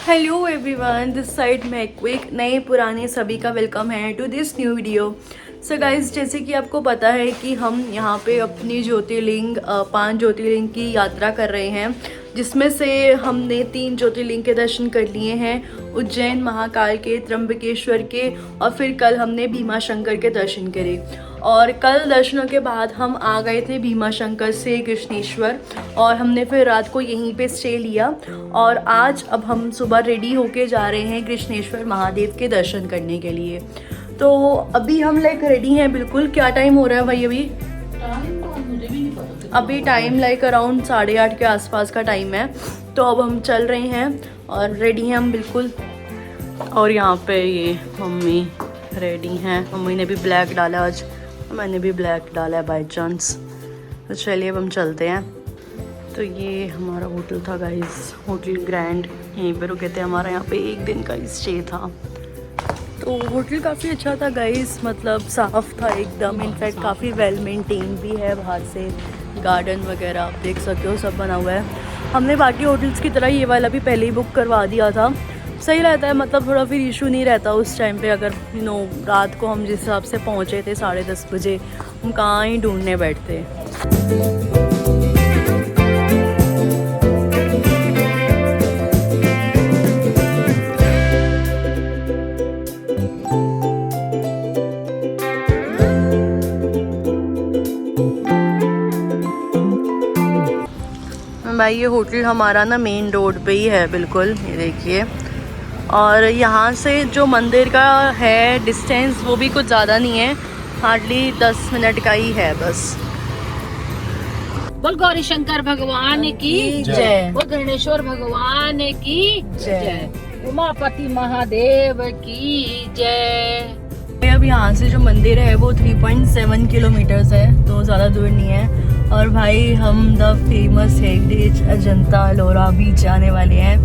Hello everyone, this side मैं quick नए पुराने सभी का वेलकम है to this new video. So guys, जैसे कि आपको पता है कि हम यहाँ पे अपनी ज्योतिर्लिंग 5 ज्योतिर्लिंग की यात्रा कर रहे हैं, जिसमें से हमने 3 ज्योतिर्लिंग के दर्शन कर लिए हैं, उज्जैन, महाकाल के, त्र्यंबकेश्वर के, और फिर कल हमने भीमाशंकर के दर्शन करे। और कल दर्शनों के बाद हम आ गए थे भीमाशंकर से कृष्णेश्वर, और हमने फिर रात को यहीं पे स्टे लिया। और आज अब हम सुबह रेडी होके जा रहे हैं कृष्णेश्वर महादेव के दर्शन करने के लिए। तो अभी हम लाइक रेडी हैं बिल्कुल। क्या टाइम हो रहा है भाई? अभी टाइम लाइक अराउंड 8:30 के आसपास का टाइम है। तो अब हम चल रहे हैं और रेडी हैं हम बिल्कुल। और यहाँ पे ये मम्मी रेडी हैं। मम्मी ने भी ब्लैक डाला आज, मैंने भी ब्लैक डाला है बाय चांस। तो चलिए अब हम चलते हैं। तो ये हमारा होटल था गाइस, होटल ग्रैंड। यहीं पे रुके थे, हमारा यहाँ पे एक दिन का स्टे था। तो होटल काफ़ी अच्छा था गाइस, मतलब साफ़ था एकदम। इनफैक्ट काफ़ी वेल मेंटेन भी है। बाहर से गार्डन वगैरह आप देख सकते हो, सब बना हुआ है। हमने बाकी होटल्स की तरह ये वाला भी पहले ही बुक करवा दिया था। सही रहता है, मतलब थोड़ा फिर इशू नहीं रहता उस टाइम पे। अगर रात को हम जिस हिसाब से पहुँचे थे 10:30 बजे, हम कहाँ ही ढूंढने बैठते। भाई ये होटल हमारा ना मेन रोड पे ही है बिल्कुल, ये देखिए। और यहाँ से जो मंदिर का है डिस्टेंस, वो भी कुछ ज़्यादा नहीं है, हार्डली 10 मिनट का ही है बस। बोल गौरी शंकर भगवान की जय, बोल गणेश्वर भगवान की जय, उमापति महादेव की जय। अब यहाँ से जो मंदिर है वो 3.7 किलोमीटर्स है, तो ज़्यादा दूर नहीं है। और भाई हम the famous heritage Ajanta Ellora बीच जाने वाले हैं।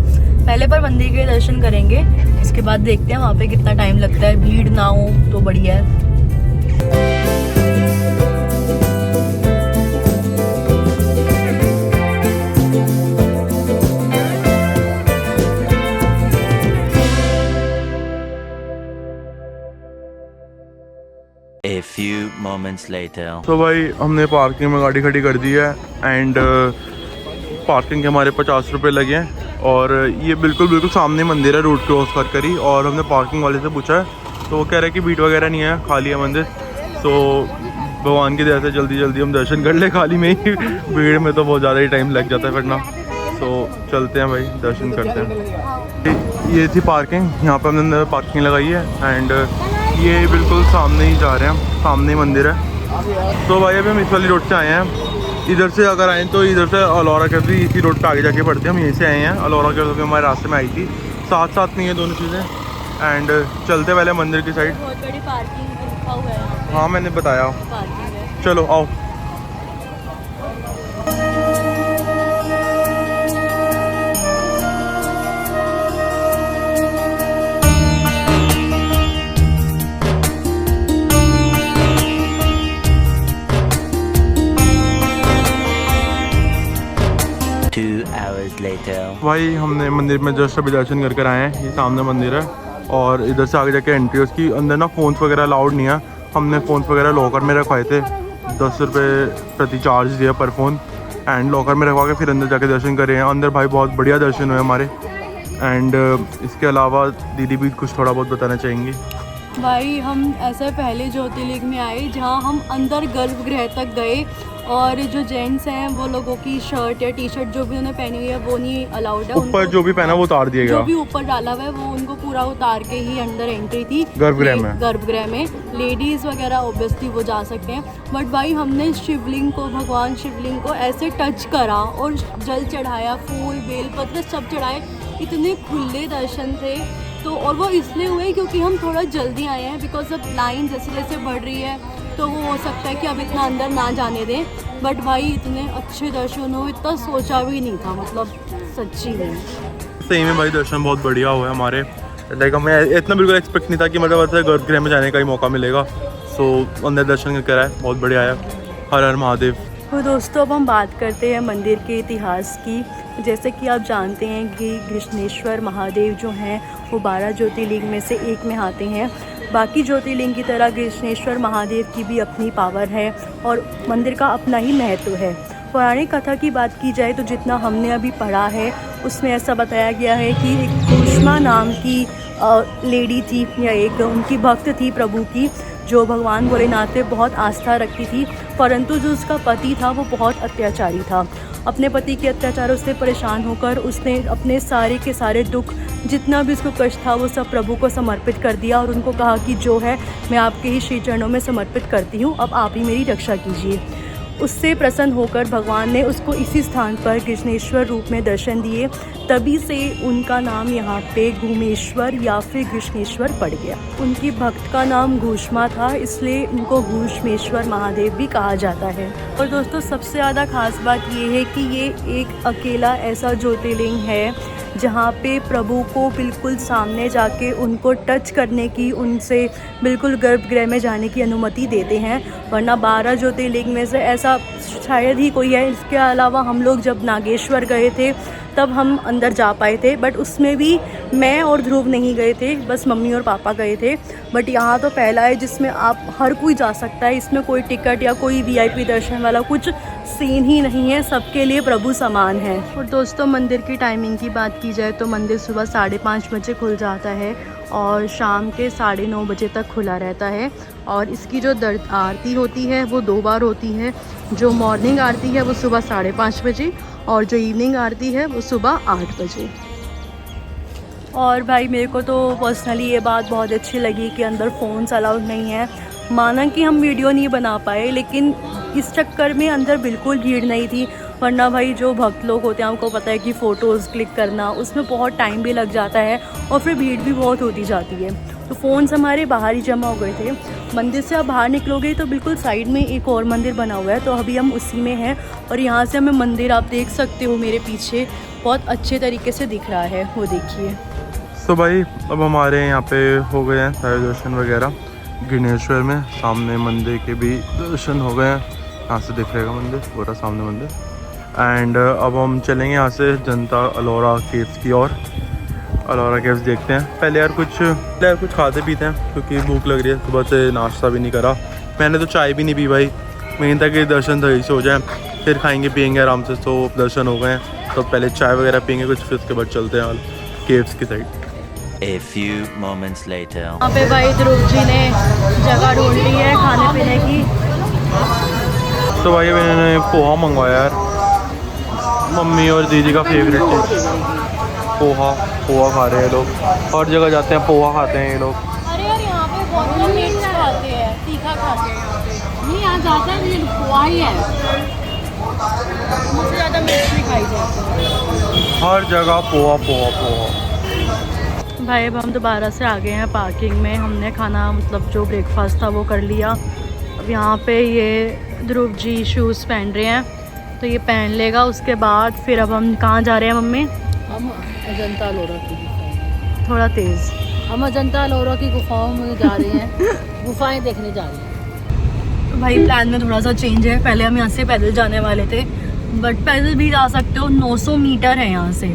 पहले पर मंदिर के दर्शन करेंगे, इसके बाद देखते हैं वहाँ पे कितना टाइम लगता है। भीड़ ना हो तो बढ़िया है। A few moments later. तो भाई हमने पार्किंग में गाड़ी खड़ी कर दी है एंड पार्किंग के हमारे 50 रुपये लगे हैं। और ये बिल्कुल सामने मंदिर है, रोड क्रॉस कर ही। और हमने पार्किंग वाले से पूछा है, तो वो कह रहे हैं कि भीड़ वगैरह नहीं है, खाली है मंदिर। तो भगवान की दया से जल्दी हम दर्शन कर ले, खाली में ही। भीड़ में तो बहुत ज़्यादा ही टाइम लग जाता है वरना। तो चलते हैं भाई, दर्शन करते हैं। ये थी पार्किंग, यहाँ पर हमने पार्किंग लगाई है एंड ये बिल्कुल सामने ही जा रहे हैं, सामने ही मंदिर है। तो भाई अभी हम इस वाली रोड से आए हैं। इधर से अगर आए तो इधर से अलोरा के भी इसी रोड पे आगे जाके पड़ते हैं। हम यहीं से आए हैं, अलोरा के भी हमारे रास्ते में आई थी। साथ नहीं है दोनों चीज़ें। एंड चलते पहले मंदिर की साइड। बहुत बड़ी पार्किंग लिखा हुआ है। हाँ मैंने बताया, पार्किंग है। चलो आओ। भाई हमने मंदिर में जस्ट अभी दर्शन कर आए हैं। ये सामने मंदिर है और इधर से आगे जाके एंट्री है उसकी। अंदर ना फ़ोन्स वगैरह अलाउड नहीं है। हमने फ़ोन्स वगैरह लॉकर में रखवाए थे, 10 रुपये प्रति चार्ज दिया पर फ़ोन। एंड लॉकर में रखवा के फिर अंदर जाके दर्शन करे हैं। अंदर भाई बहुत बढ़िया दर्शन हुए हमारे। एंड इसके अलावा दीदी भी कुछ थोड़ा बहुत बताना चाहेंगी। भाई हम ऐसे पहले ज्योतिर्लिंग में आए जहाँ हम अंदर गर्भगृह तक गए, और जो जेंट्स हैं वो लोगों की शर्ट या टी शर्ट जो भी उन्होंने पहनी हुई है वो नहीं अलाउड है। ऊपर जो भी पहना वो उतार दिया गया, जो भी ऊपर डाला हुआ है वो उनको पूरा उतार के ही अंदर एंट्री थी गर्भगृह में। लेडीज़ वगैरह ऑब्वियसली वो जा सकते हैं, बट भाई हमने शिवलिंग को, भगवान शिवलिंग को ऐसे टच करा और जल चढ़ाया, फूल बेलपत्र सब चढ़ाए। इतने खुले दर्शन थे। तो और वो इसलिए हुए क्योंकि हम थोड़ा जल्दी आए हैं, बिकॉज अब लाइन जैसे जैसे बढ़ रही है तो वो हो सकता है कि अब इतना अंदर ना जाने दें। बट भाई इतने अच्छे दर्शन हो, इतना सोचा भी नहीं था, मतलब सच्ची में सही में भाई दर्शन बहुत बढ़िया हुआ है हमारे। लाइक हमें इतना बिल्कुल एक्सपेक्ट नहीं था कि मतलब ऐसे गर्भगृह में जाने का ही मौका मिलेगा। सो अंदर दर्शन कराए, बहुत बढ़िया आया। हर हर महादेव। तो दोस्तों अब हम बात करते हैं मंदिर के इतिहास की। जैसे कि आप जानते हैं कि कृष्णेश्वर महादेव जो हैं वो 12 ज्योतिर्लिंग में से एक में आते हैं। बाकी ज्योतिर्लिंग की तरह कृष्णेश्वर महादेव की भी अपनी पावर है और मंदिर का अपना ही महत्व है। पौराणिक कथा की बात की जाए तो जितना हमने अभी पढ़ा है उसमें ऐसा बताया गया है कि एक घोषमा नाम की लेडी थी या एक उनकी भक्त थी प्रभु की, जो भगवान भोलेनाथ पे बहुत आस्था रखती थी, परंतु जो उसका पति था वो बहुत अत्याचारी था। अपने पति के अत्याचारों से परेशान होकर उसने अपने सारे के सारे दुख, जितना भी उसको कष्ट था, वो सब प्रभु को समर्पित कर दिया और उनको कहा कि जो है मैं आपके ही श्री चरणों में समर्पित करती हूँ, अब आप ही मेरी रक्षा कीजिए। उससे प्रसन्न होकर भगवान ने उसको इसी स्थान पर कृष्णेश्वर रूप में दर्शन दिए। तभी से उनका नाम यहाँ पे घूमेश्वर या फिर कृष्णेश्वर पड़ गया। उनकी भक्त का नाम घूष्मा था, इसलिए उनको घूष्मेश्वर महादेव भी कहा जाता है। और दोस्तों सबसे ज़्यादा खास बात ये है कि ये एक अकेला ऐसा ज्योतिर्लिंग है जहाँ पे प्रभु को बिल्कुल सामने जाके उनको टच करने की, उनसे बिल्कुल गर्भगृह में जाने की अनुमति देते हैं, वरना 12 ज्योतिर्लिंग में से ऐसा शायद ही कोई है। इसके अलावा हम लोग जब नागेश्वर गए थे तब हम अंदर जा पाए थे, बट उसमें भी मैं और ध्रुव नहीं गए थे, बस मम्मी और पापा गए थे। बट यहाँ तो पहला है जिसमें आप हर कोई जा सकता है। इसमें कोई टिकट या कोई VIP दर्शन वाला कुछ सीन ही नहीं है, सबके लिए प्रभु समान है। और दोस्तों मंदिर की टाइमिंग की बात की जाए तो मंदिर सुबह 5:30 बजे खुल जाता है और शाम के 9:30 बजे तक खुला रहता है। और इसकी जो आरती होती है वो 2 बार होती है। जो मॉर्निंग आरती है वो सुबह 5:30 बजे और जो इवनिंग आरती है वो सुबह 8 बजे। और भाई मेरे को तो पर्सनली ये बात बहुत अच्छी लगी कि अंदर फ़ोन्स अलाउड नहीं है। माना कि हम वीडियो नहीं बना पाए, लेकिन इस चक्कर में अंदर बिल्कुल भीड़ नहीं थी, वरना भाई जो भक्त लोग होते हैं हमको पता है कि फ़ोटोज़ क्लिक करना उसमें बहुत टाइम भी लग जाता है और फिर भीड़ भी बहुत होती जाती है। तो फ़ोन्स हमारे बाहर ही जमा हो गए थे। मंदिर से आप बाहर निकलोगे तो बिल्कुल साइड में एक और मंदिर बना हुआ है, तो अभी हम उसी में हैं और यहाँ से हमें मंदिर आप देख सकते हो मेरे पीछे बहुत अच्छे तरीके से दिख रहा है, वो देखिए। तो भाई अब हमारे यहाँ पे हो गए हैं सारे दर्शन वगैरह। गिनेश्वर में सामने मंदिर के भी दर्शन हो गए हैं, यहाँ से दिख रहेगा मंदिर, पूरा सामने मंदिर। एंड अब हम चलेंगे यहाँ से जनता अलोरा केव्स की ओर। अलोरा केव्स देखते हैं। पहले यार कुछ खाते पीते हैं क्योंकि भूख लग रही है, सुबह से नाश्ता भी नहीं करा। मैंने तो चाय भी नहीं पी भाई, मेन तक कि दर्शन सही से हो जाए, फिर खाएंगे पियेंगे आराम से। तो दर्शन हो गए हैं तो पहले चाय वगैरह पियेंगे कुछ, फिर उसके बाद चलते हैं केव्स की side. A few moments later. यहाँ पे भाई ध्रुव जी ने जगह ढूंढ ली है खाने पीने की। तो भाई मैंने पोहा मंगवाया यार, मम्मी और दीदी का फेवरेट है पोहा खा रहे हैं लोग। हर जगह जाते हैं पोहा खाते हैं ये लोग। अरे यार यहाँ पे बहुत लोग मिर्च खाते हैं, तीखा खाते हैं यहाँ पे। नहीं यहाँ जाता है लेकिन पोहा ही है, मुझसे ज़्यादा मिर्च नहीं खाई जाती। हर जगह पोहा। भाई अब हम दोबारा से आ गए हैं पार्किंग में। हमने खाना मतलब जो ब्रेकफास्ट था वो कर लिया। अब यहाँ पे ये ध्रुव जी शूज़ पहन रहे हैं, तो ये पहन लेगा, उसके बाद फिर अब हम कहाँ जा रहे हैं मम्मी? हम अजंता अलोरा की गुफाएं, थोड़ा तेज़। हम अजंता अलोरा की गुफाओं में जा रहे हैं, गुफाएं देखने जा रहे हैं। तो भाई प्लान में थोड़ा सा चेंज है। पहले हम यहाँ से पैदल जाने वाले थे, बट पैदल भी जा सकते हो, 900 मीटर है यहाँ से,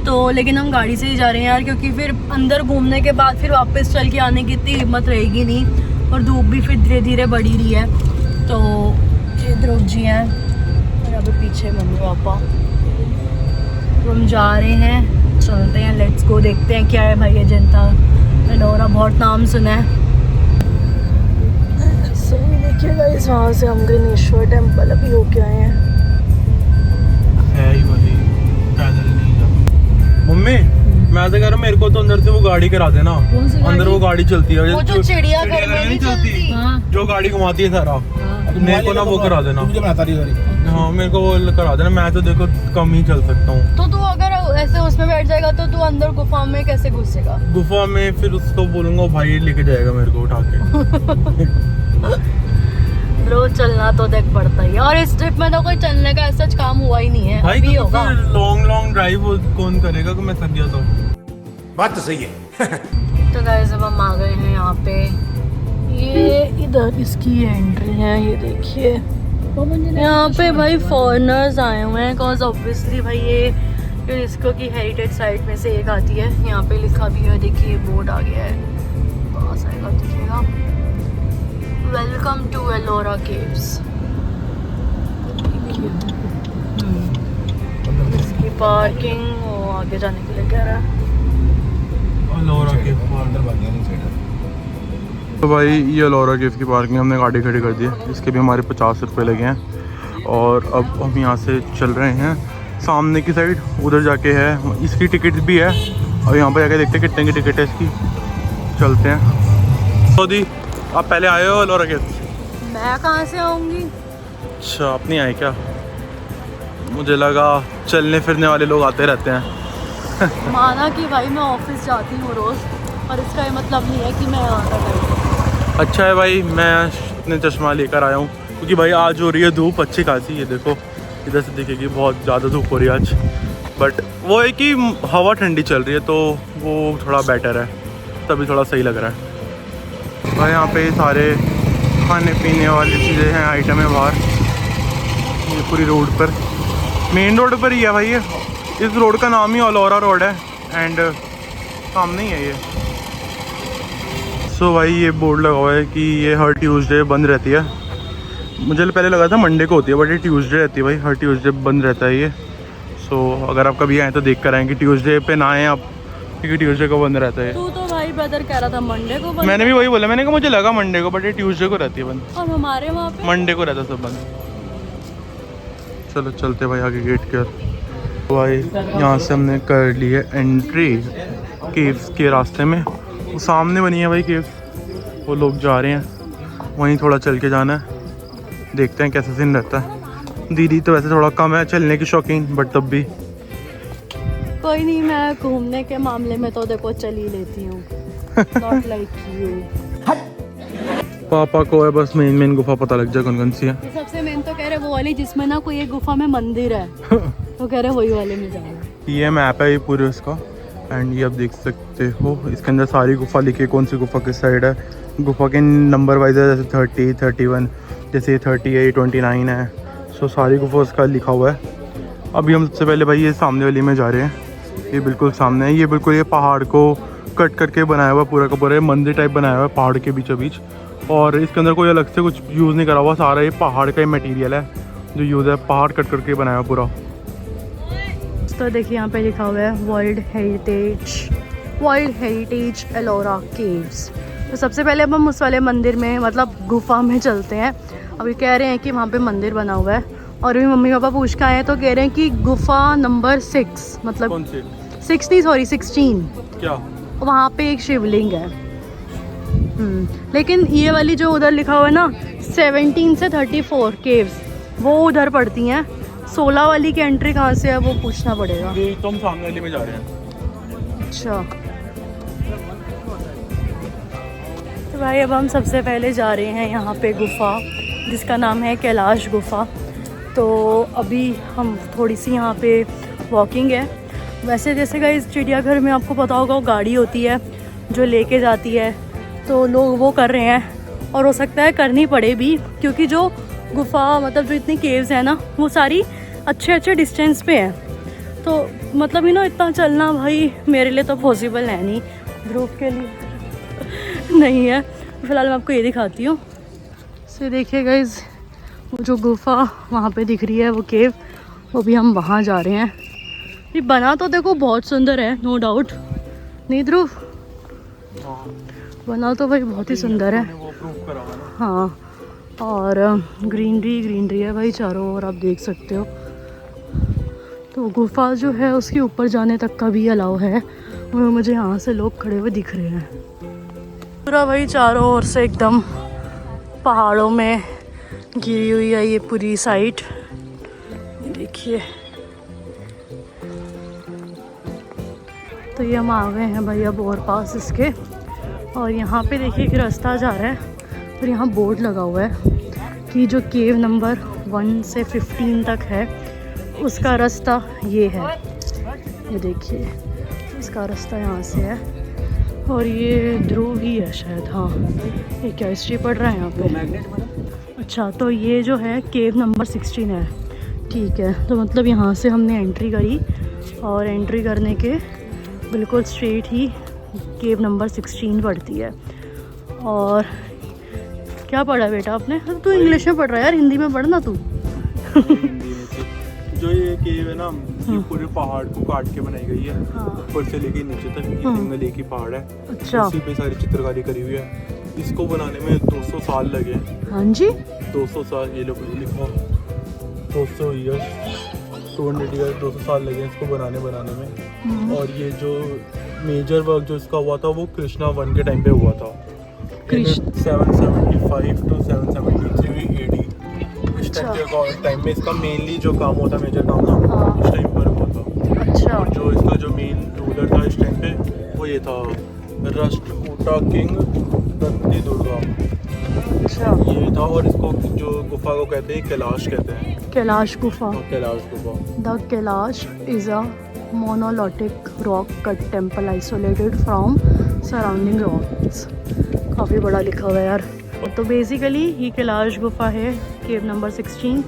तो लेकिन हम गाड़ी से ही जा रहे हैं यार, क्योंकि फिर अंदर घूमने के बाद फिर वापस चल के आने की इतनी हिम्मत रहेगी नहीं और धूप भी फिर धीरे धीरे बढ़ी रही है। तो ये ध्रुव जी हैं और अभी पीछे मम्मी पापा। तो हम जा रहे हैं, चलते हैं, लेट्स गो, देखते हैं क्या है भाई अजंता अलोरा, बहुत नाम सुना है। सही देखिएगा इस, वहाँ से हम गणेश्वर टेम्पल अभी होके आए हैं। मम्मी मैं तो कह रहा हूँ मेरे को तो अंदर से वो गाड़ी करा देना। अंदर वो गाड़ी चलती है वो जो चिड़ियाघर में नहीं चलती, जो गाड़ी घुमाती है सारा, मेरे को ना वो करा देना। हाँ मेरे को वो करा देना, मैं तो देखो कम ही चल सकता हूँ। तो तू अगर ऐसे उसमें बैठ जाएगा तो तू अंदर गुफा में कैसे घुसेगा? गुफा में फिर उसको बोलूंगा भाई लेके जाएगा मेरे को उठा के। रोज चलना तो देख पड़ता ही है, और इस ट्रिप में तो कोई चलने का ऐसा काम हुआ ही नहीं है। भाई अभी तो होगा। लॉन्ग ड्राइव कौन करेगा कि मैं थक गया तो। बात तो सही है। तो गाइस अब हम आ गए हैं यहाँ पे, ये इधर इसकी एंट्री है, ये देखिए यहाँ पे भाई फॉरेनर्स आए हुए हैं, बिकॉज ऑब्वियसली भाई ये यूनेस्को की हेरिटेज साइट में से एक आती है। यहाँ पे लिखा भी है, देखिए बोर्ड आ गया है, पास आएगा दिखेगा, वेलकम टू एलोरा केव्स। इसकी पार्किंग वो आगे जाने के लिए कह रहा है। तो भाई ये एलोरा केव्स की पार्किंग हमने गाड़ी खड़ी कर दी है, इसके भी हमारे 50 रुपये लगे हैं। और अब हम यहाँ से चल रहे हैं सामने की साइड, उधर जाके है, इसकी टिकट भी है और यहाँ पर जाके देखते हैं कितने की टिकट है इसकी, चलते हैं। तो दी आप पहले आए हो एलोरा केव्स? मैं कहाँ से आऊँगी? अच्छा आप नहीं आए क्या? मुझे लगा चलने फिरने वाले लोग आते रहते हैं। माना कि भाई मैं ऑफिस जाती हूँ रोज़, और इसका ये मतलब नहीं है कि मैं आता करूँ। अच्छा है भाई, मैं इतने चश्मा लेकर आया हूँ क्योंकि भाई आज हो रही है धूप अच्छी खासी, ये देखो इधर से दिखेगी, बहुत ज़्यादा धूप हो रही है आज। बट वो है कि हवा ठंडी चल रही है तो वो थोड़ा बेटर है, तभी थोड़ा सही लग रहा है। भाई यहाँ पे सारे खाने पीने वाली चीज़ें हैं, आइटम है बाहर, ये पूरी रोड पर, मेन रोड पर ही है भाई ये। इस रोड का नाम ही एलोरा रोड है एंड सामने ही है ये। सो भाई ये बोर्ड लगा हुआ है कि ये हर ट्यूसडे बंद रहती है। मुझे पहले लगा था मंडे को होती है, बट ये ट्यूसडे रहती है भाई, हर ट्यूसडे बंद रहता है ये। सो अगर आप कभी आएँ तो देख कर आएँ कि ट्यूसडे पे ना आएँ आप, क्योंकि ट्यूसडे को बंद रहता है। तू तो भाई ब्रदर कह रहा था मंडे को बंद। मैंने भी वही बोला, मैंने कहा मुझे लगा मंडे को, बट ये ट्यूसडे को रहती है बंद। और हमारे वहाँ पे मंडे को रहता सब बंद। चलो चलते भाई आगे गेट के। तो भाई यहाँ से हमने कर ली है एंट्री केव्स के रास्ते में, वो सामने बनी है भाई केव्स, वो लोग जा रहे हैं, वहीं थोड़ा चल के जाना है, देखते हैं कैसा सीन रहता है। दीदी तो वैसे थोड़ा कम है चलने की शौकीन, बट तब भी कोई नहीं, मैं घूमने के मामले में तो देखो चल ही लेती हूँ। Not like you. पापा को है बस मेन गुफा पता लग जाए कौन कौन सी है। सबसे मेन तो कह रहे वो वाली जिसमें ना कोई एक गुफा में मंदिर है, तो कह रहे वही वाले में जाना। ये मैप है ये पूरे उसका, एंड ये आप देख सकते हो इसके अंदर सारी गुफा लिखी है, कौन सी गुफा किस साइड है। गुफा के नंबर वाइज है, जैसे 30, 31, जैसे 38, 29 है। सो सारी गुफा उसका लिखा हुआ है। अभी हम सबसे पहले भाई ये सामने वाली में जा रहे हैं, ये बिल्कुल सामने है, ये बिल्कुल ये पहाड़ को कट करके बनाया हुआ पूरा का पूरा मंदिर टाइप बनाया हुआ है पहाड़ के बीचों बीच, और इसके अंदर कोई अलग से कुछ यूज़ नहीं करा हुआ, सारा ये पहाड़ का ही मटेरियल है जो यूज़ है, पहाड़ कट करके बनाया हुआ पूरा। तो देखिए यहाँ पे लिखा हुआ है वर्ल्ड हेरिटेज एलोरा केव्स। तो सबसे पहले अब हम उस वाले मंदिर में, मतलब गुफा में चलते हैं। अभी कह रहे हैं कि वहाँ पे मंदिर बना हुआ है, और अभी मम्मी पापा पूछ के आए हैं तो कह रहे हैं कि गुफा नंबर 6, मतलब कौन सी? 6 नहीं सॉरी 16, क्या वहाँ पे एक शिवलिंग है। लेकिन ये वाली जो उधर लिखा हुआ है ना 17 से 34 केव्स, वो उधर पड़ती हैं। 16 वाली की एंट्री कहाँ से है वो पूछना पड़ेगा। तो हम सामने वाली में जा रहे हैं। अच्छा तो भाई अब हम सबसे पहले जा रहे हैं यहाँ पे गुफा, जिसका नाम है कैलाश गुफा। तो अभी हम थोड़ी सी यहाँ पे वॉकिंग है। वैसे जैसे गाइस चिड़ियाघर में आपको पता होगा वो गाड़ी होती है जो लेके जाती है, तो लोग वो कर रहे हैं, और हो सकता है करनी पड़े भी, क्योंकि जो गुफा मतलब जो इतनी केव्स है ना वो सारी अच्छे डिस्टेंस पे है। तो मतलब इतना चलना भाई मेरे लिए तो पॉसिबल है नहीं, ध्रुव के लिए नहीं है। फिलहाल मैं आपको ये दिखाती हूँ। से देखिए गाइस वो जो गुफा वहाँ पे दिख रही है वो केव, वो भी हम वहाँ जा रहे हैं। ये बना तो देखो बहुत सुंदर है, नो डाउट, नहीं ध्रुव? बना तो भाई बहुत ही सुंदर है। हाँ, और ग्रीनरी है भाई चारों ओर, आप देख सकते हो। तो गुफा जो है उसके ऊपर जाने तक का भी अलाउ है, और मुझे यहाँ से लोग खड़े हुए दिख रहे हैं। पूरा भाई चारों ओर से एकदम पहाड़ों में घिरी हुई है ये पूरी साइट, देखिए। तो ये हम आ गए हैं भाई अब और पास इसके, और यहाँ पे देखिए एक रास्ता जा रहा है, और यहाँ बोर्ड लगा हुआ है कि जो केव नंबर 1 से 15 तक है उसका रास्ता ये है। ये देखिए उसका रास्ता यहाँ से है, और ये ध्रुव ही है शायद। हाँ, ये क्या हिस्ट्री पढ़ रहा है यहाँ पे? अच्छा, तो ये जो है केव नंबर 16 है। ठीक है, तो मतलब यहाँ से हमने एंट्री करी और एंट्री करने के बिल्कुल स्ट्रेट ही केव नंबर 16 पड़ती है। और क्या पढ़ा बेटा आपने? तू इंग्लिश में पढ़ रहा है यार, हिंदी में पढ़ना तू। जो ये केव है ना, ये पूरे पहाड़ को काट के बनाई गई है। हाँ। ऊपर से लेके नीचे तक ये सिंगल एक ही पहाड़ है। अच्छा। उसी पे सारी चित्रकारी करी हुई है। इसको बनाने में 200 साल लगे। हाँ जी, 200 साल, ये लोग लिखो 200 ईयर 200 ईयर 200 साल लगे इसको बनाने में। और ये जो मेजर वर्क जो इसका हुआ था वो कृष्णा 1 के टाइम पे हुआ था। 775 to 773 AD। इस टाइम में इसका मेनली जो काम होता है, मेजर काम था, हाँ। इस टाइम पर हुआ था। अच्छा। और जो इसका जो मेन रूलर था इस टाइम पे वो ये था राष्ट्रकूटा किंग दंती दुर्गा। अच्छा, ये था। और इसको जो गुफा को कहते हैं कैलाश कहते हैं। कैलाश गुफा। कैलाश गुफा। The Kailash is a monolithic rock cut temple isolated from surrounding rocks. काफ़ी बड़ा लिखा हुआ है यार। तो बेसिकली ये कैलाश गुफा है, केव नंबर 16।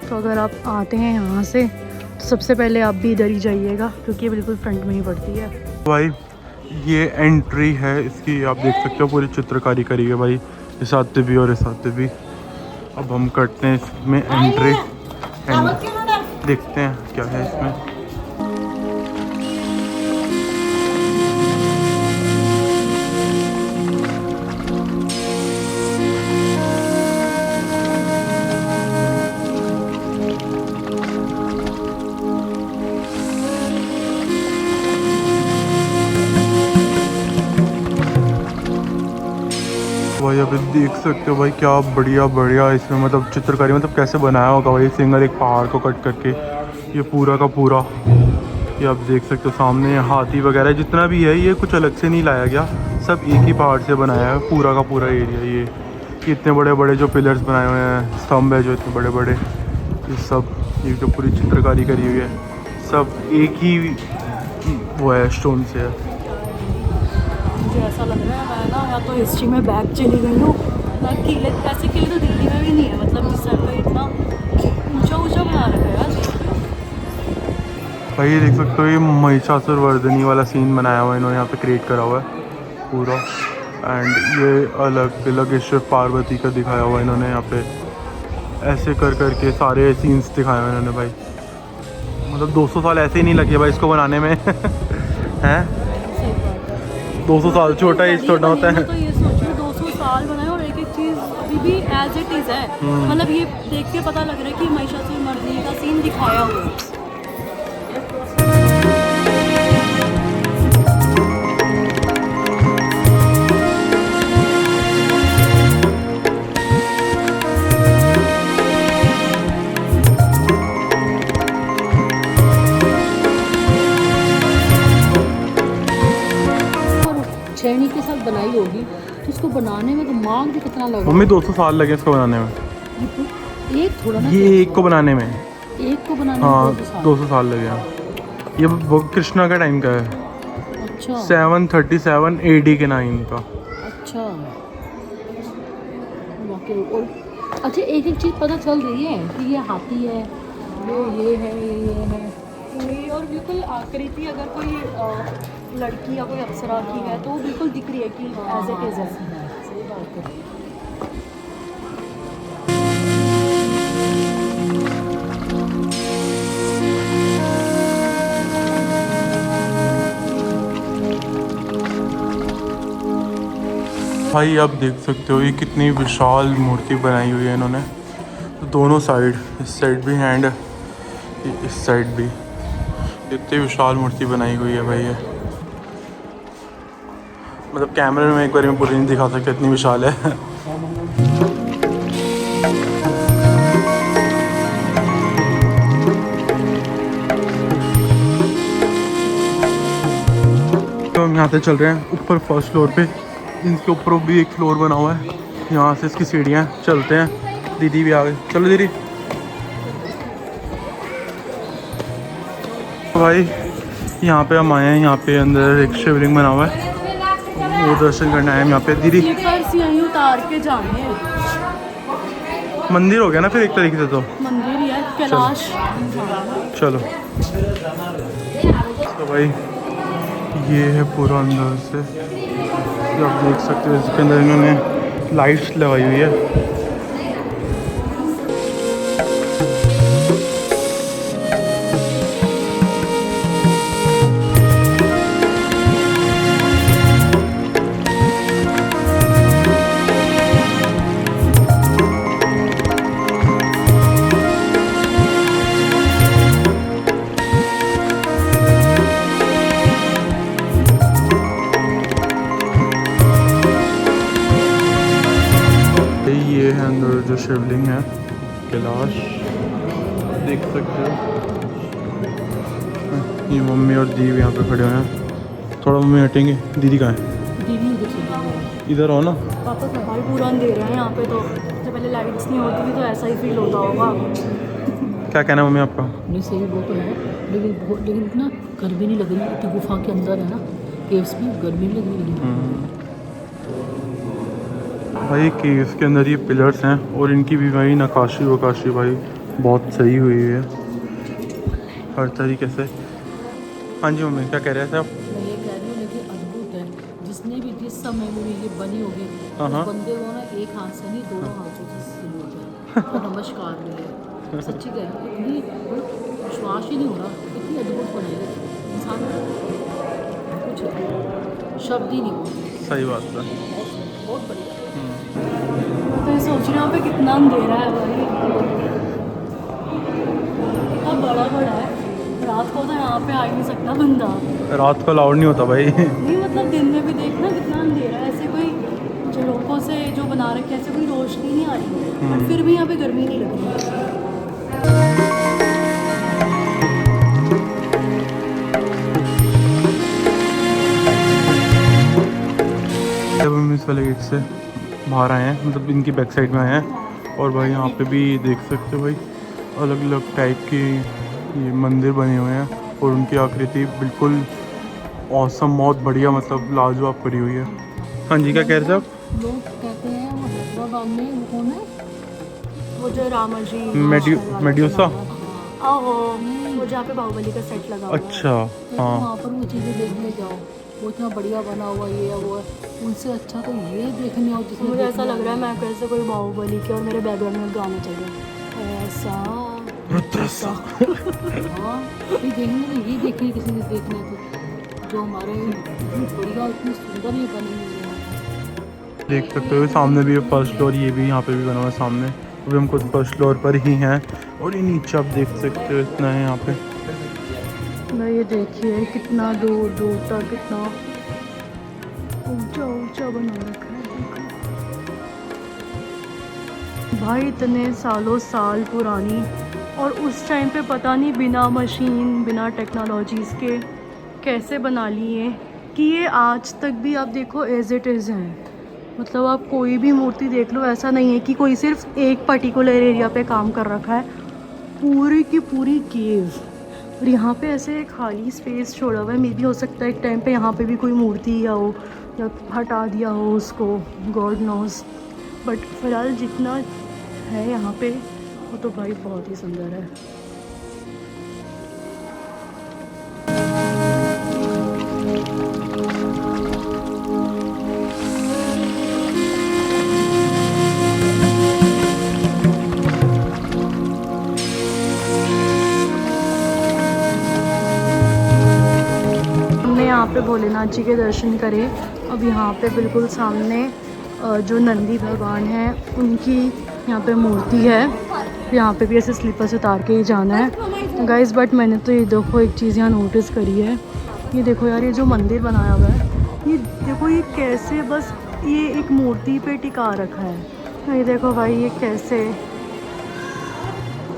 तो अगर आप आते हैं यहाँ से तो सबसे पहले आप भी इधर ही जाइएगा, क्योंकि ये बिल्कुल फ्रंट में ही पड़ती है। भाई ये एंट्री है इसकी, आप देख सकते हो पूरी चित्रकारी करी है भाई, इस हाथ भी और इस हाथ भी। अब हम करते हैं इसमें एंट्री देखते हैं क्या है इसमें। भाई अभी देख सकते हो भाई क्या बढ़िया बढ़िया इसमें मतलब चित्रकारी, मतलब कैसे बनाया होगा भाई सिंगल एक पहाड़ को कट करके। ये पूरा का पूरा ये आप देख सकते हो सामने हाथी वगैरह जितना भी है, ये कुछ अलग से नहीं लाया गया, सब एक ही पहाड़ से बनाया है पूरा का पूरा एरिया। ये इतने बड़े बड़े जो पिलर्स बनाए हुए हैं, स्तंभ है जो इतने बड़े बड़े, ये सब ये जो पूरी चित्रकारी करी हुई है सब एक ही वो है स्टोन से है। मुझे ऐसा लग रहा है मैं ना या तो हिस्ट्री में बैक चली गई हूँ, ना किले ऐसे किले तो दिल्ली में भी नहीं है, मतलब जिस साइड पर इतना ऊंचा ऊंचा बना रखा है यार। भाई ये देख सकते हो ये महिषासुरवर्धनी वाला सीन बनाया हुआ है इन्होंने यहाँ पे क्रिएट करा हुआ है पूरा। एंड ये अलग अलग शिव पार्वती का दिखाया हुआ है इन्होंने यहाँ पे, ऐसे कर करके सारे सीन्स दिखाए हुए इन्होंने भाई। मतलब 200 साल ऐसे ही नहीं लगे भाई इसको बनाने में हैं। 200 साल छोटा ही छोटा होता है। तो ये सोचिए 200 साल बनाए और एक एक चीज़ अभी भी एज इट इज़ है। मतलब ये देख के पता लग रहा है कि महिषासुरमर्दिनी का सीन दिखाया हुआ है। छेनी के साथ बनाई होगी तो इसको बनाने में दिमाग भी कितना लगा। मम्मी 200 साल लगे इसको बनाने में। एक थोड़ा ना, ये एक को बनाने में, एक को बनाने हाँ में 200 साल लगे हैं। ये वो कृष्णा का टाइम का है। अच्छा 737 AD के 9 का। अच्छा और अच्छा एक एक चीज़ पता चल रही है कि ये हाथी है, ये है, ये है। और बिल्कुल आकृति अगर कोई लड़की या कोई अप्सरा की है तो वो बिल्कुल दिख रही है कि एज इट इज़ है। सही बात है। भाई आप देख सकते हो ये कितनी विशाल मूर्ति बनाई हुई है इन्होंने। तो दोनों साइड, इस साइड भी हैंड, इस साइड भी, इतनी विशाल मूर्ति बनाई हुई है भाई ये। मतलब कैमरे में एक बार में पूरी नहीं दिखा सकते, इतनी विशाल है। तो हम यहाँ से चल रहे हैं ऊपर फर्स्ट फ्लोर पे। इनके ऊपर भी एक फ्लोर बना हुआ है, यहाँ से इसकी सीढ़ियाँ चलते हैं। दीदी भी आ गई, चलो दीदी। भाई यहाँ पे हम आए हैं, यहाँ पे अंदर एक शिवलिंग बना हुआ है, वो दर्शन करना है यहाँ पे। दीदी स्लीपर्स यहीं उतार के जाने हैं। मंदिर हो गया ना फिर एक तरीके से तो। मंदिर ही है कैलाश। चलो तो भाई ये है पूरा अंदर से, ये आप देख सकते हो। इसके अंदर इन्होंने लाइट्स लगाई हुई है। ये है अंदर जो शिवलिंग है कैलाश, देख सकते हो। ये मम्मी और दीदी यहाँ पे खड़े हुए हैं। थोड़ा मम्मी हटेंगे, दीदी कहाँ है? दीदी इधर हो ना। पापा सफाई पूरा अंधेरा है यहाँ पे, तो जब पहले लाइट्स नहीं होती थी तो ऐसा ही फील होता होगा। क्या कहना है मम्मी आपका? नहीं सही वो तो है, लेकिन ना गर्मी नहीं लग रही, इतनी गुफा के अंदर है ना केव्स में, गर्मी नहीं लग रही। भाई केव्स के अंदर ये पिलर्स हैं और इनकी भी भाई नक्काशी वकाशी भाई बहुत सही हुई है हर तरीके से। हाँ जी मम्मी क्या कह रहे थे आप? मैं ये कह रही हूँ लेकिन अद्भुत है, जिसने भी जिस समय में ये बनी होगी उस बंदे को ना एक हाथ से नहीं दोनों हाथों से सल्यूट है और नमस्कार भी है। सच्ची कह रही हूँ, इतनी विश्वास ही नहीं हो रहा, इतनी अद्भुत बनाई है इंसान, कुछ शब्द ही नहीं बोलते। सही बात है, बहुत बढ़िया। तो ये सोच रहे यहाँ पे कितना अंधेरा है भाई, कितना बड़ा बड़ा है। रात को तो यहाँ पे आ ही नहीं सकता बंदा, रात को अलाउड नहीं होता भाई। नहीं मतलब दिन में भी देखना कितना अंधेरा है। ऐसे कोई झरोकों से जो बना रखे ऐसे कोई रोशनी नहीं आ रही है, बट फिर भी यहाँ पे गर्मी नहीं लग रही। जब हम इस वाले गेट से बाहर आए हैं, मतलब इनकी बैक साइड में आए हैं, और भाई यहाँ पे भी देख सकते हो भाई अलग अलग टाइप के ये मंदिर बने हुए हैं और उनकी आकृति बिल्कुल औसम, बहुत बढ़िया, मतलब लाजवाब करी हुई है। हाँ जी क्या कह रहे थे आप? लोग कहते हैं वो हैदराबाद में वो कौन है, वो जो रामा जी मेड्यूसा। आहो, वो जहाँ पे बाहुबली का सेट लगा हुआ है। अच्छा तो हाँ, वहाँ पर वो चीज़ें देखने जाओ, वो इतना बढ़िया बना हुआ ये है वो है, उनसे अच्छा तो ये देखने आओ जिसमें मुझे ऐसा लग रहा है मैं कैसे कोई बाहुबली के और मेरे बैकग्राउंड में गाना चाहिए ऐसा। हाँ ये देखने में, ये देखने किसी ने देखना है तो जो हमारे इतनी बढ़िया इतनी सुंदर ये बनी हुई है। देख सकते हो सामने भी फर्स्ट फ्लोर, ये भी यहाँ पे भी बना हुआ है सामने, अभी हम खुद फर्स्ट फ्लोर पर ही हैं। और ये नीचे आप देख सकते हो इतना है यहाँ पे। भाई ये देखिए कितना दूर दूर तक कितना ऊंचा ऊंचा बना रखा है, देखो भाई इतने सालों साल पुरानी। और उस टाइम पे पता नहीं बिना मशीन बिना टेक्नोलॉजीज़ के कैसे बना लिए कि ये आज तक भी आप देखो एज इट इज़ हैं। मतलब आप कोई भी मूर्ति देख लो, ऐसा नहीं है कि कोई सिर्फ एक पर्टिकुलर एरिया पे काम कर रखा है, पूरी की पूरी केव। और यहाँ पे ऐसे खाली स्पेस छोड़ा हुआ है, मे भी हो सकता है एक टाइम पे यहाँ पे भी कोई मूर्ति या हो या हटा दिया हो उसको, गॉड नोज। बट फिलहाल जितना है यहाँ पे वो तो भाई बहुत ही सुंदर है। यहाँ पे भोलेनाथ जी के दर्शन करे। अब यहाँ पे बिल्कुल सामने जो नंदी भगवान हैं उनकी यहाँ पे मूर्ति है। यहाँ पे भी ऐसे स्लीपर से उतार के ही जाना है गाइस। बट मैंने तो ये देखो एक चीज़ यहाँ नोटिस करी है, ये देखो यार ये जो मंदिर बनाया हुआ है, ये देखो ये कैसे बस ये एक मूर्ति पे टिका रखा है। ये देखो भाई ये कैसे,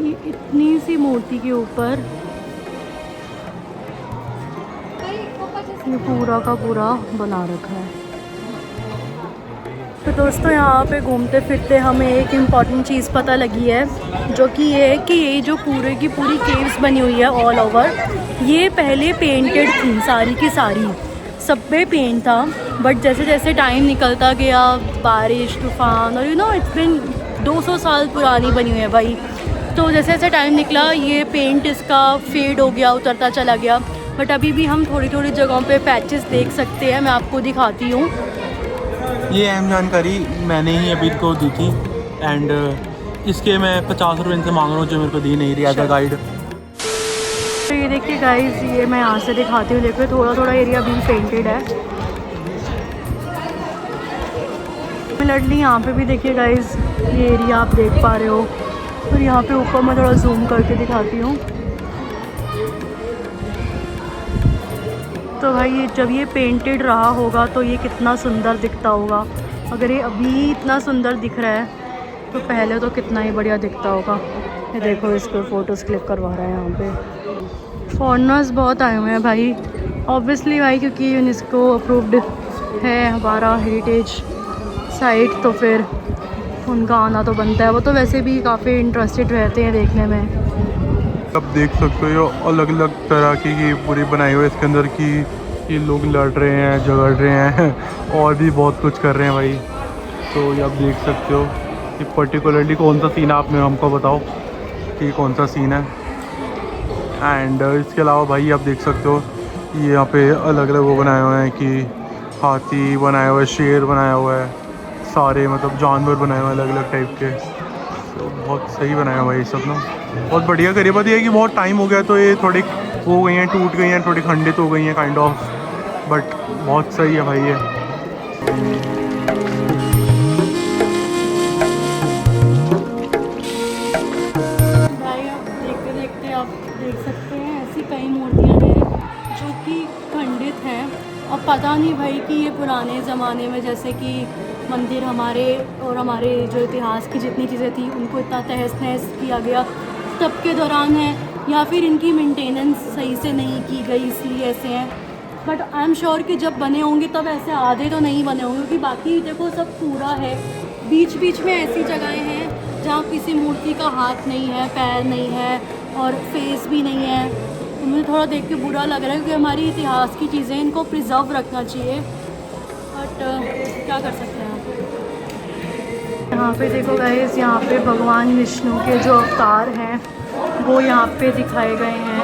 ये इतनी सी मूर्ति के ऊपर ये पूरा का पूरा बना रखा है। तो दोस्तों यहाँ पे घूमते फिरते हमें एक इम्पॉर्टेंट चीज़ पता लगी है, जो कि ये है कि ये जो पूरे की पूरी केव्स बनी हुई है ऑल ओवर, ये पहले पेंटेड थी सारी की सारी, सब पे पेंट था। बट जैसे जैसे टाइम निकलता गया, बारिश तूफान और इट्स बिन 200 साल पुरानी बनी हुई है भाई। तो जैसे जैसे टाइम निकला ये पेंट इसका फेड हो गया, उतरता चला गया, बट अभी भी हम थोड़ी थोड़ी जगहों पे पैचेस देख सकते हैं। मैं आपको दिखाती हूँ। ये अहम जानकारी मैंने ही अभी को दी थी एंड इसके मैं 50 रुपये इनसे मांग रहा हूँ जो मेरे को दी नहीं रही एज अ गाइड। तो ये देखिए गाइस, ये मैं यहाँ से दिखाती हूँ। देखो थोड़ा थोड़ा एरिया भी पेंटेड है। सिमिलरली यहाँ पे भी देखिए गाइस, ये एरिया आप देख पा रहे हो। और यहाँ पे ऊपर मैं थोड़ा जूम करके दिखाती हूँ। तो भाई ये जब ये पेंटेड रहा होगा तो ये कितना सुंदर दिखता होगा। अगर ये अभी इतना सुंदर दिख रहा है तो पहले तो कितना ही बढ़िया दिखता होगा। ये देखो इसको फ़ोटोज़ क्लिक करवा रहा है यहाँ पे। फॉरेनर्स बहुत आए हुए हैं भाई, ऑब्वियसली भाई, क्योंकि यूनेस्को अप्रूव्ड है हमारा हेरिटेज साइट, तो फिर उनका आना तो बनता है। वो तो वैसे भी काफ़ी इंटरेस्टेड रहते हैं देखने में। अब देख सकते हो अलग अलग तरह की पूरी बनाई हुई है इसके अंदर की, ये लोग लड़ रहे हैं, झगड़ रहे हैं और भी बहुत कुछ कर रहे हैं भाई। तो ये आप देख सकते हो कि पर्टिकुलरली कौन सा सीन है, आपने हमको बताओ कि कौन सा सीन है। एंड इसके अलावा भाई आप देख सकते हो ये यहाँ पे अलग अलग वो बनाए हुए हैं कि हाथी बनाया हुआ है, शेर बनाया हुआ है, सारे मतलब जानवर बनाए हुए हैं अलग अलग टाइप के। तो बहुत सही बनाया हुआ है ये सब ना, बहुत बढ़िया करिए। बात ये है कि बहुत टाइम हो गया तो ये थोड़ी हो गई हैं, टूट गई हैं, थोड़ी खंडित हो गई हैं काइंड ऑफ, बट बहुत सही है भाई ये। भाई आप देखते देखते आप देख सकते हैं ऐसी कई मूर्तियाँ हैं जो कि खंडित हैं। और पता नहीं भाई कि ये पुराने ज़माने में जैसे कि मंदिर हमारे और हमारे जो इतिहास की जितनी चीज़ें थी उनको इतना तहस नहस किया गया तब के दौरान है, या फिर इनकी मेंटेनेंस सही से नहीं की गई इसलिए ऐसे हैं। बट आई एम श्योर कि जब बने होंगे तब ऐसे आधे तो नहीं बने होंगे, क्योंकि बाकी देखो सब पूरा है। बीच बीच में ऐसी जगहें हैं जहाँ किसी मूर्ति का हाथ नहीं है, पैर नहीं है और फेस भी नहीं है। तो मुझे थोड़ा देख के बुरा लग रहा है, क्योंकि हमारी इतिहास की चीज़ें इनको प्रिजर्व रखना चाहिए, बट क्या कर सकते हैं। यहाँ पे देखो गाइस, यहाँ पे भगवान विष्णु के जो अवतार हैं वो यहाँ पे दिखाए गए हैं।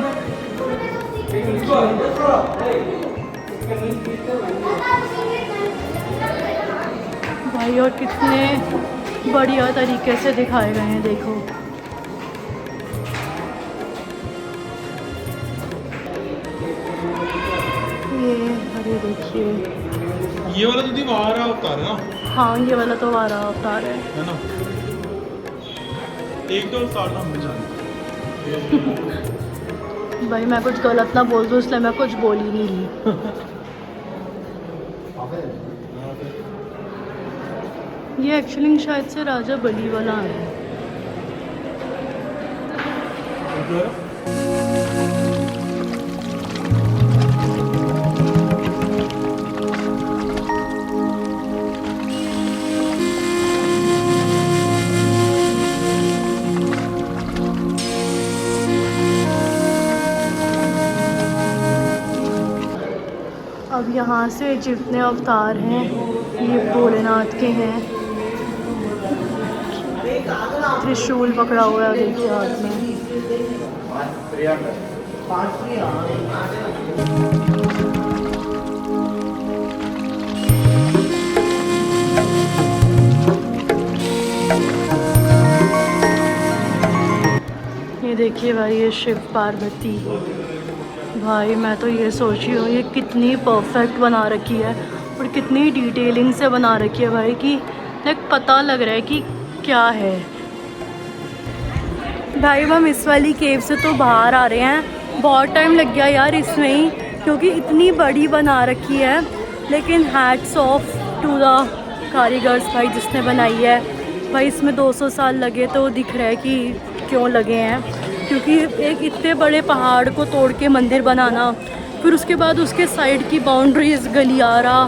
भाई और कितने बढ़िया तरीके से दिखाए गए हैं, देखो। ये देखिए, ये वाला दीदी वारा अवतार है ना? हाँ ये वाला तो वारा अवतार है ना? एक तो अवतार नाम में जानता भाई। मैं कुछ गलत ना बोल दूँ इसलिए मैं कुछ बोल ही नहीं रही। ये एक्चुअली शायद से राजा बली वाला है। अब यहाँ से जितने अवतार हैं ये भोलेनाथ के हैं। त्रिशूल पकड़ा हुआ है देखिए हाथ में। ये देखिए भाई, ये शिव पार्वती। भाई मैं तो ये सोच रही हूँ ये कितनी परफेक्ट बना रखी है और कितनी डिटेलिंग से बना रखी है भाई, कि लाइक पता लग रहा है कि क्या है। भाई हम इस वाली केव से तो बाहर आ रहे हैं। बहुत टाइम लग गया यार इसमें ही, क्योंकि इतनी बड़ी बना रखी है। लेकिन हैट्स ऑफ टू द कारीगर्स भाई जिसने बनाई है। भाई इसमें 200 साल लगे तो दिख रहा है कि क्यों लगे हैं, क्योंकि एक इतने बड़े पहाड़ को तोड़ के मंदिर बनाना, फिर उसके बाद उसके साइड की बाउंड्रीज, गलियारा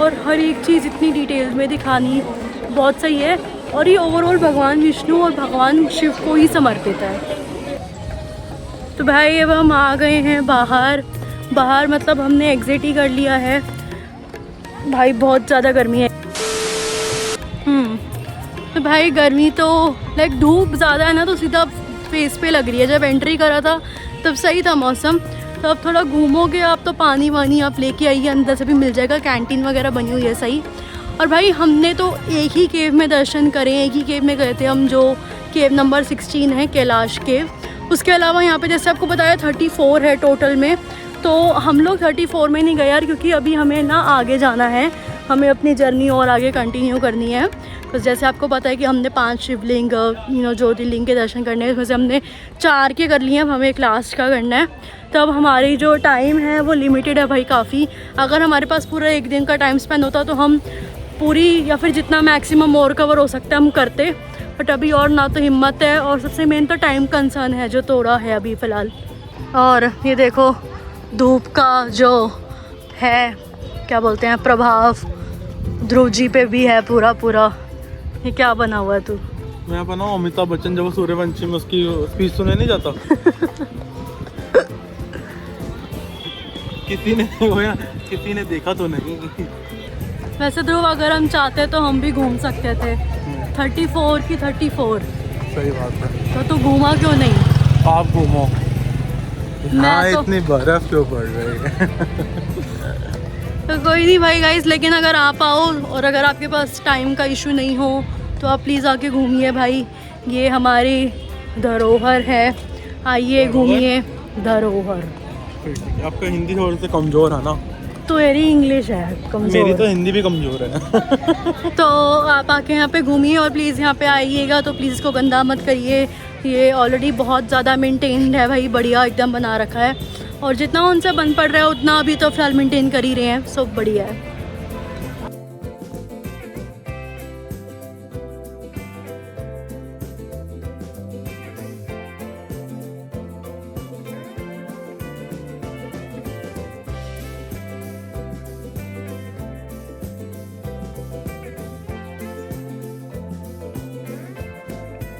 और हर एक चीज़ इतनी डिटेल में दिखानी बहुत सही है। और ये ओवरऑल भगवान विष्णु और भगवान शिव को ही समर्पित है। तो भाई अब हम आ गए हैं बाहर मतलब हमने एग्ज़िट ही कर लिया है। भाई बहुत ज़्यादा गर्मी है। तो भाई गर्मी तो लाइक धूप ज़्यादा है ना, तो सीधा फेस पे लग रही है। जब एंट्री करा था तब सही था मौसम, तो अब थोड़ा घूमोगे आप तो पानी वानी आप लेके आइए, अंदर से भी मिल जाएगा, कैंटीन वगैरह बनी हुई है सही। और भाई हमने तो एक ही केव में दर्शन करे, एक ही केव में गए थे हम, जो केव नंबर 16 है कैलाश केव। उसके अलावा यहाँ पे जैसे आपको बताया 34 है टोटल में, तो हम लोग 34 में नहीं गए यार, क्योंकि अभी हमें ना आगे जाना है, हमें अपनी जर्नी और आगे कंटिन्यू करनी है। तो जैसे आपको पता है कि हमने 5 शिवलिंग ज्योतिर्लिंग के दर्शन करने हैं, उसमें से हमने 4 के कर लिए हैं, अब हमें एक लास्ट का करना है। तो अब हमारी जो टाइम है वो लिमिटेड है भाई काफ़ी। अगर हमारे पास पूरा एक दिन का टाइम स्पेंड होता तो हम पूरी या फिर जितना मैक्सिमम और कवर हो सकता है हम करते, बट अभी और ना तो हिम्मत है, और सबसे मेन तो टाइम कंसर्न है जो थोड़ा है अभी फ़िलहाल। और ये देखो धूप का जो है क्या बोलते हैं प्रभाव ध्रुव जी पे भी है पूरा पूरा। ये क्या बना हुआ है तू? मैं बनाऊँ अमिताभ बच्चन जब वो सूर्यवंशी में उसकी स्पीच सुने नहीं जाता। किसी ने देखा तो नहीं। वैसे ध्रुव अगर हम चाहते तो हम भी घूम सकते थे 34 की 34। सही बात है। तो तू घूमा क्यों नहीं? आप घूमो। मैं तो इतनी बर्फ क्यों पड़ रही है? तो कोई नहीं भाई गाइस, लेकिन अगर आप आओ और अगर आपके पास टाइम का इशू नहीं हो तो आप प्लीज़ आके घूमिए भाई, ये हमारी धरोहर है, आइए घूमिए धरोहर। आपका हिंदी थोड़ी सी कमज़ोर है ना? तो मेरी इंग्लिश है कमज़ोर। मेरी तो हिंदी भी कमज़ोर है। तो आप आके यहाँ पे घूमिए और प्लीज़ यहाँ पे आइएगा तो प्लीज़ इसको गंदा मत करिए, ये ऑलरेडी बहुत ज़्यादा मेंटेन्ड है भाई, बढ़िया एकदम बना रखा है, और जितना उनसे बन पड़ रहा है उतना अभी तो फ़िलहाल मेंटेन कर ही रहे हैं, सब बढ़िया है।